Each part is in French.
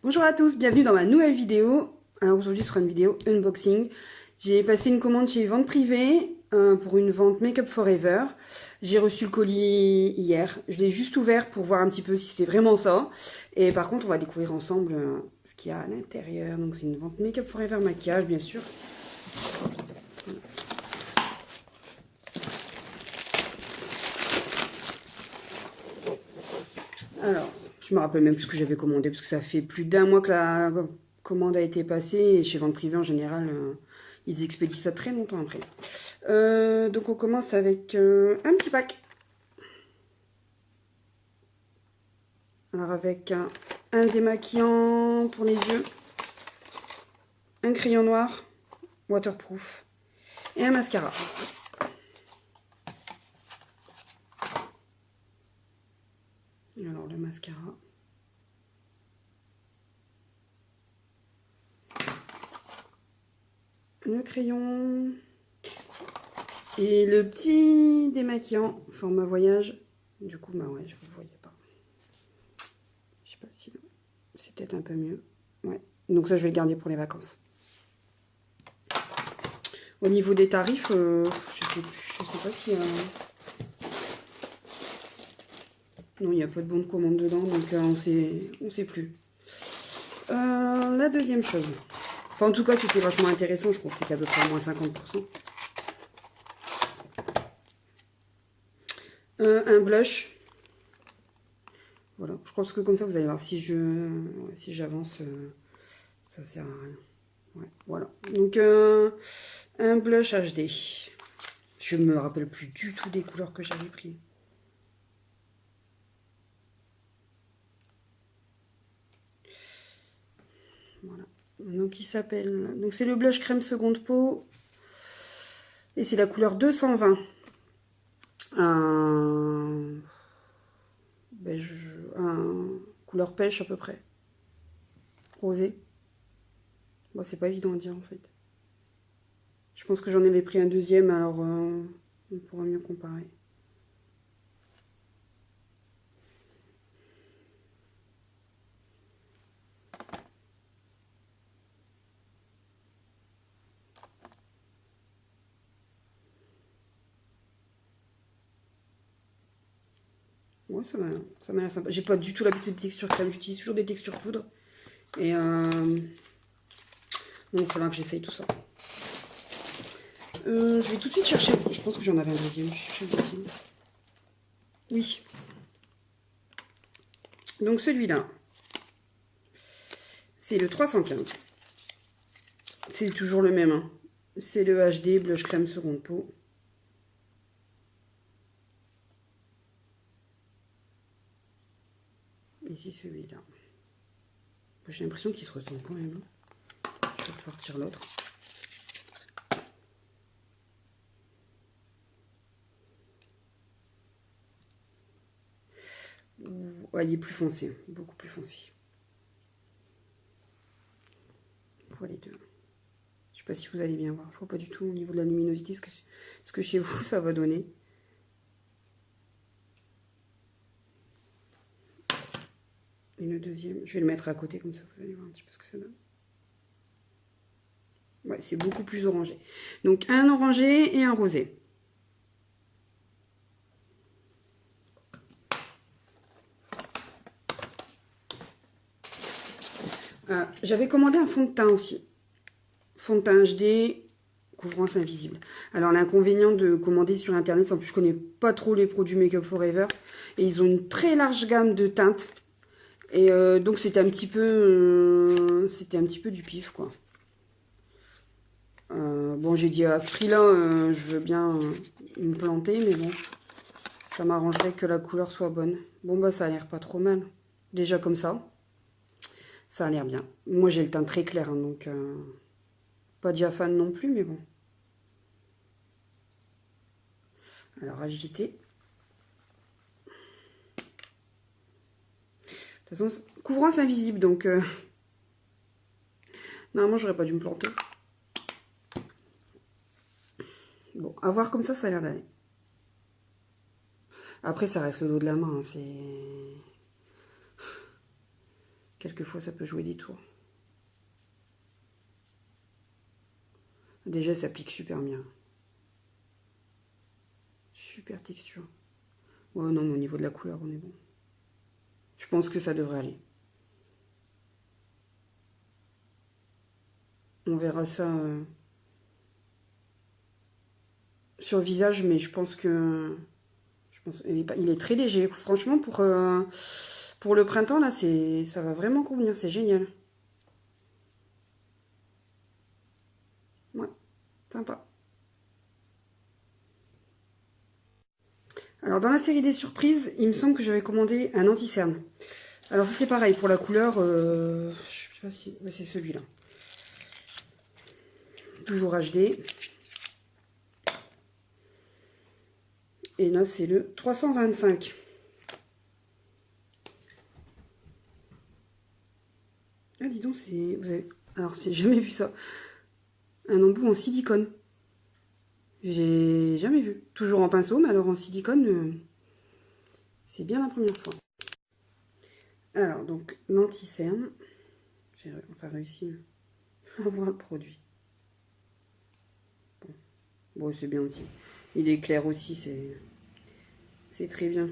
Bonjour à tous, bienvenue dans ma nouvelle vidéo. Alors aujourd'hui ce sera une vidéo unboxing. J'ai passé une commande chez Vente Privée pour une vente Make Up Forever. J'ai reçu le colis hier. Je l'ai juste ouvert pour voir un petit peu si c'était vraiment ça. Et par contre on va découvrir ensemble ce qu'il y a à l'intérieur. Donc c'est une vente Make Up Forever maquillage bien sûr. Alors, je me rappelle même plus ce que j'avais commandé parce que ça fait plus d'un mois que la commande a été passée et chez Vente Privée en général, ils expédient ça très longtemps après. Donc on commence avec un petit pack. Alors avec un démaquillant pour les yeux, un crayon noir, waterproof et un mascara. Alors le mascara. Le crayon. Et le petit démaquillant format voyage. Du coup, bah ouais, je vous voyais pas. Je sais pas si c'est peut-être un peu mieux. Ouais. Donc ça, je vais le garder pour les vacances. Au niveau des tarifs, je sais pas s'il y a... Non, il n'y a pas de bon de commande dedans, donc on sait plus. La deuxième chose. Enfin, en tout cas, c'était vachement intéressant. Je pense que c'était à peu près moins 50%. Un blush. Voilà. Je pense que comme ça, vous allez voir si j'avance, ça sert à rien. Ouais, voilà. Donc, un blush HD. Je me rappelle plus du tout des couleurs que j'avais pris. Voilà. Donc il s'appelle... Donc c'est le blush crème seconde peau. Et c'est la couleur 220. Beige, couleur pêche à peu près. Rosé. Bon, c'est pas évident à dire en fait. Je pense que j'en avais pris un deuxième, alors on pourra mieux comparer. Ouais, ça m'a l'air sympa. J'ai pas du tout l'habitude de texture crème, j'utilise toujours des textures poudre. Et donc il faudra que j'essaye tout ça. Je vais tout de suite chercher. Je pense que j'en avais un deuxième. Je cherche un deuxième. Oui. Donc celui-là, c'est le 315. C'est toujours le même. Hein. C'est le HD blush crème seconde peau. Ici celui-là. J'ai l'impression qu'il se ressemble quand même. Je vais ressortir l'autre. Ouais, il est plus foncé, beaucoup plus foncé. Voilà les deux. Je sais pas si vous allez bien voir. Je vois pas du tout au niveau de la luminosité ce que chez vous ça va donner. Et le deuxième, je vais le mettre à côté comme ça, vous allez voir un petit peu ce que ça donne. Ouais, c'est beaucoup plus orangé. Donc un orangé et un rosé. J'avais commandé un fond de teint aussi. Fond de teint HD, couvrance invisible. Alors l'inconvénient de commander sur internet, c'est en plus je connais pas trop les produits Make Up Forever. Et ils ont une très large gamme de teintes. Et donc c'était un petit peu du pif quoi. Bon j'ai dit à ce prix là, je veux bien me planter, mais bon, ça m'arrangerait que la couleur soit bonne. Bon bah ça a l'air pas trop mal. Déjà comme ça. Ça a l'air bien. Moi, j'ai le teint très clair, hein, donc pas diaphane non plus, mais bon. Alors, agiter. De toute façon, couvrance invisible, donc normalement, j'aurais pas dû me planter. Bon, à voir comme ça a l'air d'aller. Après, ça reste le dos de la main, hein, c'est... quelquefois ça peut jouer des tours. Déjà, ça pique super bien. Super texture. Oh non, mais au niveau de la couleur, on est bon. Je pense que ça devrait aller. On verra ça sur le visage, mais je pense que... il est très léger. Franchement, pour le printemps, là, ça va vraiment convenir. C'est génial. Ouais, sympa. Alors, dans la série des surprises, il me semble que j'avais commandé un anti-cerne. Alors, ça, c'est pareil. Pour la couleur, je sais pas si... Ouais, c'est celui-là. Toujours HD. Et là, c'est le 325. Ah, dis donc, alors, j'ai jamais vu ça. Un embout en silicone. J'ai jamais vu. Toujours en pinceau, mais alors en silicone, c'est bien la première fois. Alors, donc, l'anti-cerne. J'ai enfin réussi à voir le produit. Bon, c'est bien aussi. Il est clair aussi, c'est très bien.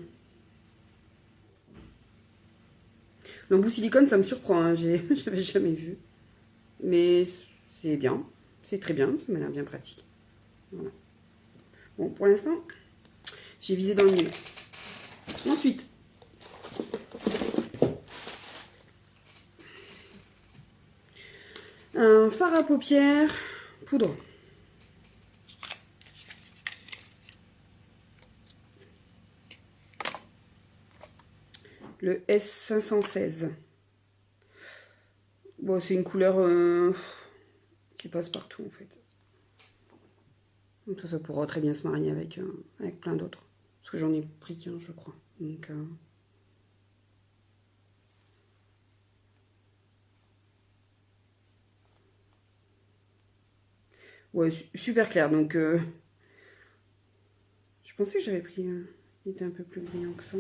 L'embout silicone, ça me surprend, hein. J'avais jamais vu. Mais c'est bien, c'est très bien, ça m'a l'air bien pratique. Voilà. Bon, pour l'instant, j'ai visé dans le mille. Ensuite, un fard à paupières poudre. Le S516. Bon, c'est une couleur qui passe partout en fait. Donc ça pourra très bien se marier avec plein d'autres. Parce que j'en ai pris qu'un, je crois. Donc, ouais, super clair. Donc, je pensais que j'avais pris... il était un peu plus brillant que ça.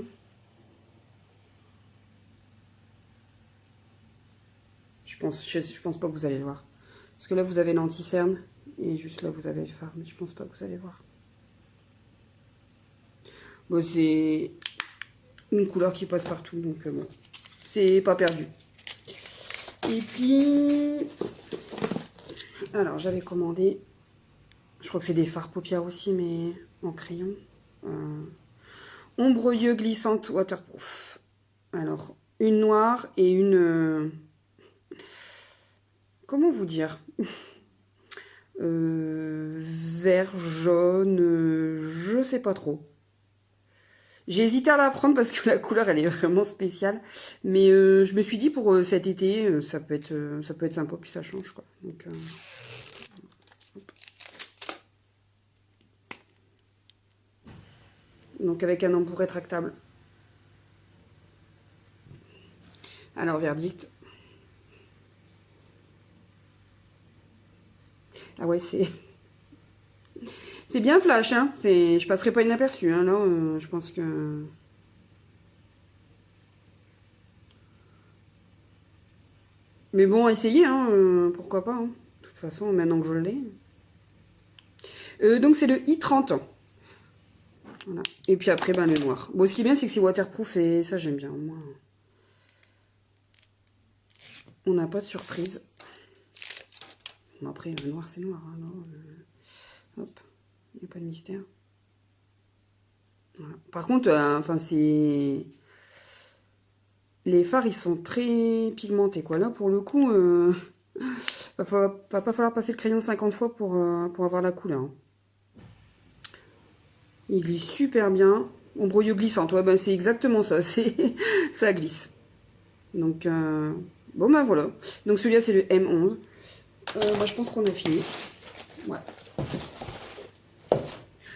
Je pense pas que vous allez le voir. Parce que là, vous avez l'anti-cerne. Et juste là, vous avez le fard. Mais je pense pas que vous allez voir. Bon, c'est une couleur qui passe partout. Donc, bon, c'est pas perdu. Et puis... Alors, j'avais commandé... Je crois que c'est des fards paupières aussi, mais en crayon. Ombre yeux glissante waterproof. Alors, une noire et une... comment vous dire, vert, jaune, je sais pas trop. J'ai hésité à la prendre parce que la couleur elle est vraiment spéciale. Mais je me suis dit pour cet été, ça peut être sympa, puis ça change quoi. Donc avec un embout rétractable. Alors verdict. Ah ouais, c'est bien flash, hein. Je passerai pas inaperçu, hein. Là, je pense que... Mais bon, essayez, hein. Pourquoi pas, hein. De toute façon, maintenant que je l'ai. Donc c'est le i30. Voilà. Et puis après, ben, le noir. Bon, ce qui est bien, c'est que c'est waterproof et ça, j'aime bien. Au moins, on n'a pas de surprise. Bon, après, le noir, c'est noir. Hein, hop, il n'y a pas de mystère. Voilà. Par contre, enfin, c'est... Les fards, ils sont très pigmentés, quoi. Là, pour le coup, va pas falloir passer le crayon 50 fois pour avoir la couleur. Hein. Il glisse super bien. Ombre yeux glissante, ouais, ben, c'est exactement ça. Ça glisse. Donc, bon, ben voilà. Donc, celui-là, c'est le M11. Moi, je pense qu'on a fini. Ouais.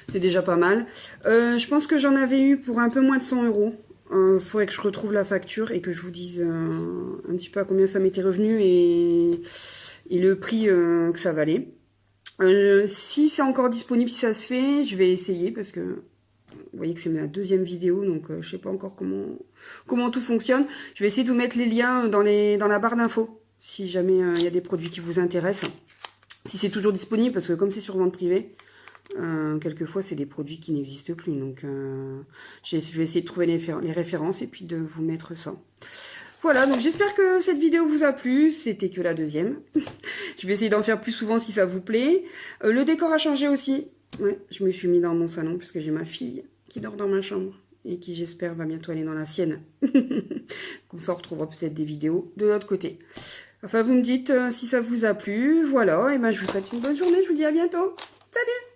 C'est déjà pas mal. Je pense que j'en avais eu pour un peu moins de 100 €. Faudrait que je retrouve la facture et que je vous dise un petit peu à combien ça m'était revenu et le prix que ça valait. Si c'est encore disponible, si ça se fait, je vais essayer parce que Vous voyez que c'est ma deuxième vidéo, donc je sais pas encore comment tout fonctionne. Je vais essayer de vous mettre les liens dans la barre d'infos, si jamais il y a des produits qui vous intéressent. Si c'est toujours disponible, parce que comme c'est sur vente privée, quelquefois c'est des produits qui n'existent plus. Donc je vais essayer de trouver les références et puis de vous mettre ça. Voilà, donc j'espère que cette vidéo vous a plu. C'était que la deuxième. Je vais essayer d'en faire plus souvent si ça vous plaît. Le décor a changé aussi. Ouais, je me suis mis dans mon salon puisque j'ai ma fille qui dort dans ma chambre et qui, j'espère, va bientôt aller dans la sienne. Comme ça, on retrouvera peut-être des vidéos de l'autre côté. Enfin, vous me dites si ça vous a plu. Voilà, et ben je vous souhaite une bonne journée. Je vous dis à bientôt. Salut!